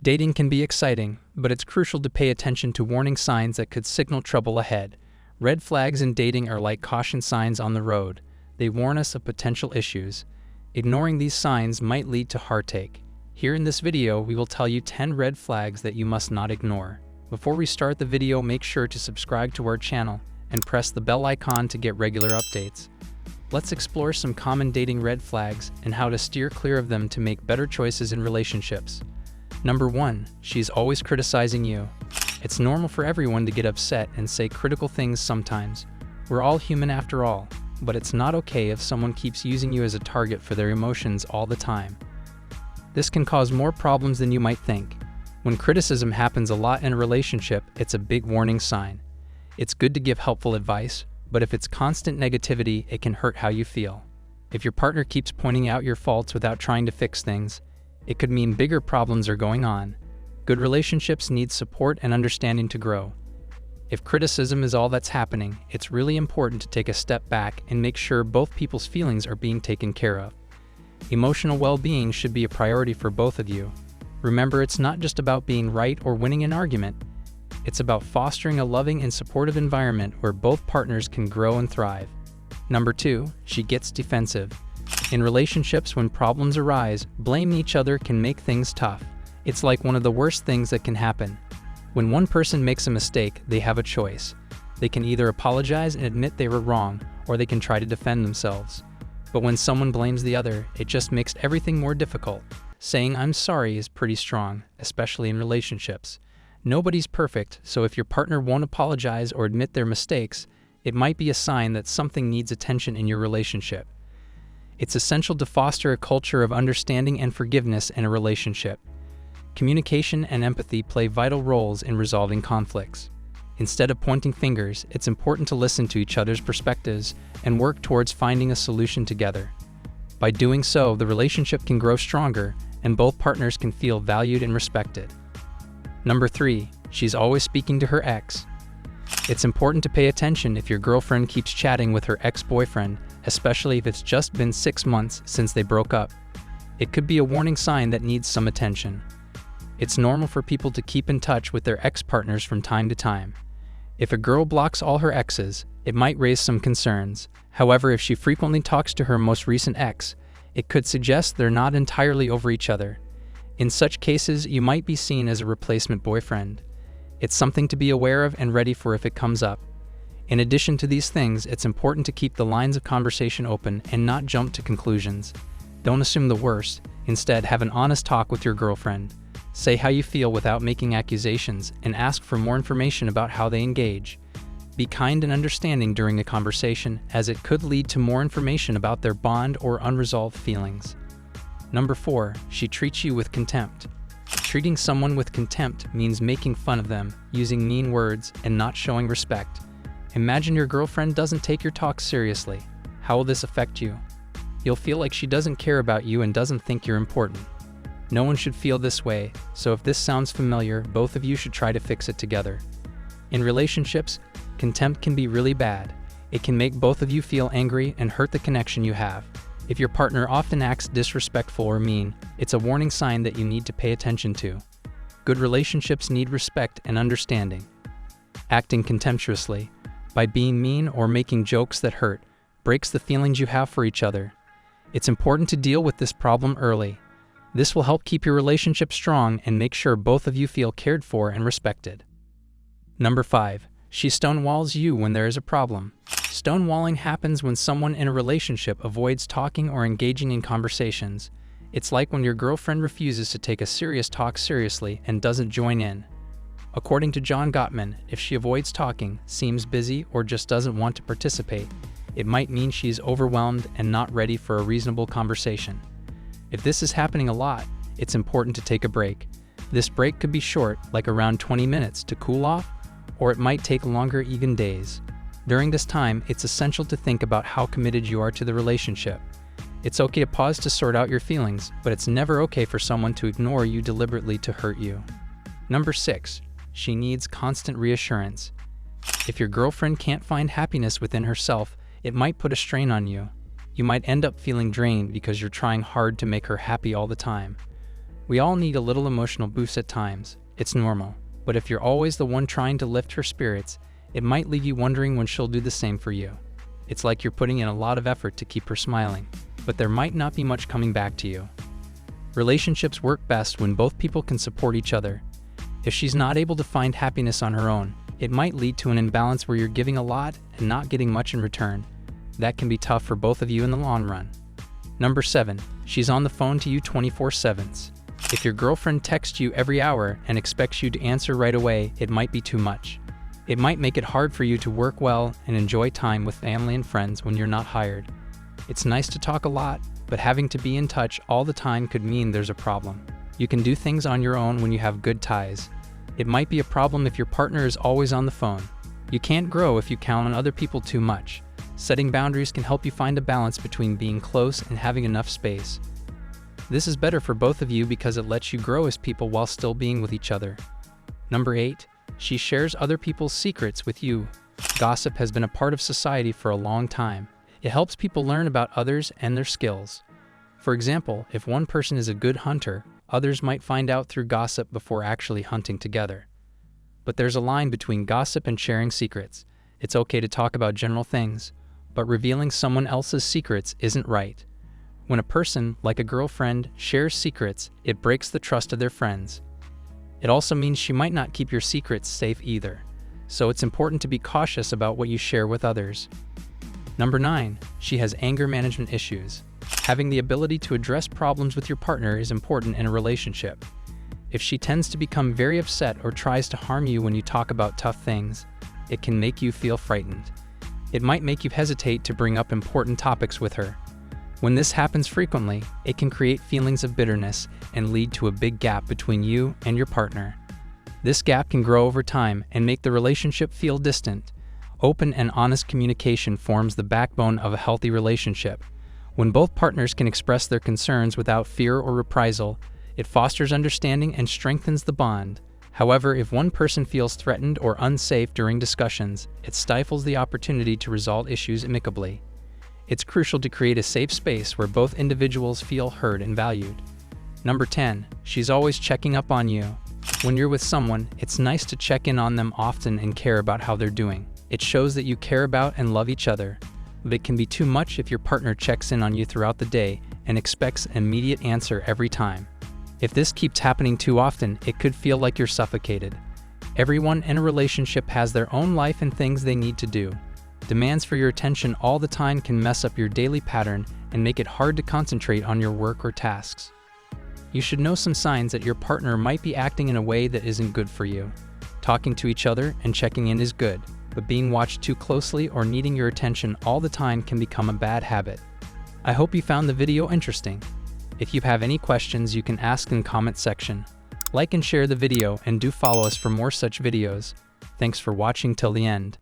Dating can be exciting, but it's crucial to pay attention to warning signs that could signal trouble ahead. Red flags in dating are like caution signs on the road. They warn us of potential issues. Ignoring these signs might lead to heartache. Here in this video, we will tell you 10 red flags that you must not ignore. Before we start the video, make sure to subscribe to our channel and press the bell icon to get regular updates. Let's explore some common dating red flags and how to steer clear of them to make better choices in relationships. Number 1. She's always criticizing you. It's normal for everyone to get upset and say critical things sometimes. We're all human after all, but it's not okay if someone keeps using you as a target for their emotions all the time. This can cause more problems than you might think. When criticism happens a lot in a relationship, it's a big warning sign. It's good to give helpful advice, but if it's constant negativity, it can hurt how you feel. If your partner keeps pointing out your faults without trying to fix things, it could mean bigger problems are going on. Good relationships need support and understanding to grow. If criticism is all that's happening, it's really important to take a step back and make sure both people's feelings are being taken care of. Emotional well-being should be a priority for both of you. Remember, it's not just about being right or winning an argument. It's about fostering a loving and supportive environment where both partners can grow and thrive. Number 2, she gets defensive. In relationships, when problems arise, blaming each other can make things tough. It's like one of the worst things that can happen. When one person makes a mistake, they have a choice. They can either apologize and admit they were wrong, or they can try to defend themselves. But when someone blames the other, it just makes everything more difficult. Saying "I'm sorry" is pretty strong, especially in relationships. Nobody's perfect, so if your partner won't apologize or admit their mistakes, it might be a sign that something needs attention in your relationship. It's essential to foster a culture of understanding and forgiveness in a relationship. Communication and empathy play vital roles in resolving conflicts. Instead of pointing fingers, it's important to listen to each other's perspectives and work towards finding a solution together. By doing so, the relationship can grow stronger and both partners can feel valued and respected. Number 3, she's always speaking to her ex. It's important to pay attention if your girlfriend keeps chatting with her ex-boyfriend, especially if it's just been 6 months since they broke up. It could be a warning sign that needs some attention. It's normal for people to keep in touch with their ex-partners from time to time. If a girl blocks all her exes, it might raise some concerns. However, if she frequently talks to her most recent ex, it could suggest they're not entirely over each other. In such cases, you might be seen as a replacement boyfriend. It's something to be aware of and ready for if it comes up. In addition to these things, it's important to keep the lines of conversation open and not jump to conclusions. Don't assume the worst. Instead, have an honest talk with your girlfriend. Say how you feel without making accusations and ask for more information about how they engage. Be kind and understanding during the conversation, as it could lead to more information about their bond or unresolved feelings. Number 4, she treats you with contempt. Treating someone with contempt means making fun of them, using mean words, and not showing respect. Imagine your girlfriend doesn't take your talk seriously. How will this affect you? You'll feel like she doesn't care about you and doesn't think you're important. No one should feel this way, so if this sounds familiar, both of you should try to fix it together. In relationships, contempt can be really bad. It can make both of you feel angry and hurt the connection you have. If your partner often acts disrespectful or mean, it's a warning sign that you need to pay attention to. Good relationships need respect and understanding. Acting contemptuously, by being mean or making jokes that hurt, breaks the feelings you have for each other. It's important to deal with this problem early. This will help keep your relationship strong and make sure both of you feel cared for and respected. Number 5, she stonewalls you when there is a problem. Stonewalling happens when someone in a relationship avoids talking or engaging in conversations. It's like when your girlfriend refuses to take a serious talk seriously and doesn't join in. According to John Gottman, if she avoids talking, seems busy, or just doesn't want to participate, it might mean she's overwhelmed and not ready for a reasonable conversation. If this is happening a lot, it's important to take a break. This break could be short, like around 20 minutes to cool off, or it might take longer, even days. During this time, it's essential to think about how committed you are to the relationship. It's okay to pause to sort out your feelings, but it's never okay for someone to ignore you deliberately to hurt you. Number 6, she needs constant reassurance. If your girlfriend can't find happiness within herself, it might put a strain on you. You might end up feeling drained because you're trying hard to make her happy all the time. We all need a little emotional boost at times. It's normal. But if you're always the one trying to lift her spirits, it might leave you wondering when she'll do the same for you. It's like you're putting in a lot of effort to keep her smiling, but there might not be much coming back to you. Relationships work best when both people can support each other. If she's not able to find happiness on her own, it might lead to an imbalance where you're giving a lot and not getting much in return. That can be tough for both of you in the long run. Number 7. She's on the phone to you 24/7. If your girlfriend texts you every hour and expects you to answer right away, it might be too much. It might make it hard for you to work well and enjoy time with family and friends when you're not hired. It's nice to talk a lot, but having to be in touch all the time could mean there's a problem. You can do things on your own when you have good ties. It might be a problem if your partner is always on the phone. You can't grow if you count on other people too much. Setting boundaries can help you find a balance between being close and having enough space. This is better for both of you because it lets you grow as people while still being with each other. Number 8. She shares other people's secrets with you. Gossip has been a part of society for a long time. It helps people learn about others and their skills. For example, if one person is a good hunter, others might find out through gossip before actually hunting together. But there's a line between gossip and sharing secrets. It's okay to talk about general things, but revealing someone else's secrets isn't right. When a person, like a girlfriend, shares secrets, it breaks the trust of their friends. It also means she might not keep your secrets safe either, so it's important to be cautious about what you share with others. Number 9. She has anger management issues. Having the ability to address problems with your partner is important in a relationship. If she tends to become very upset or tries to harm you when you talk about tough things, it can make you feel frightened. It might make you hesitate to bring up important topics with her. When this happens frequently, it can create feelings of bitterness and lead to a big gap between you and your partner. This gap can grow over time and make the relationship feel distant. Open and honest communication forms the backbone of a healthy relationship. When both partners can express their concerns without fear or reprisal, it fosters understanding and strengthens the bond. However, if one person feels threatened or unsafe during discussions, it stifles the opportunity to resolve issues amicably. It's crucial to create a safe space where both individuals feel heard and valued. Number 10. She's always checking up on you. When you're with someone, it's nice to check in on them often and care about how they're doing. It shows that you care about and love each other. But it can be too much if your partner checks in on you throughout the day and expects an immediate answer every time. If this keeps happening too often, it could feel like you're suffocated. Everyone in a relationship has their own life and things they need to do. Demands for your attention all the time can mess up your daily pattern and make it hard to concentrate on your work or tasks. You should know some signs that your partner might be acting in a way that isn't good for you. Talking to each other and checking in is good, but being watched too closely or needing your attention all the time can become a bad habit. I hope you found the video interesting. If you have any questions, you can ask in the comment section. Like and share the video and do follow us for more such videos. Thanks for watching till the end.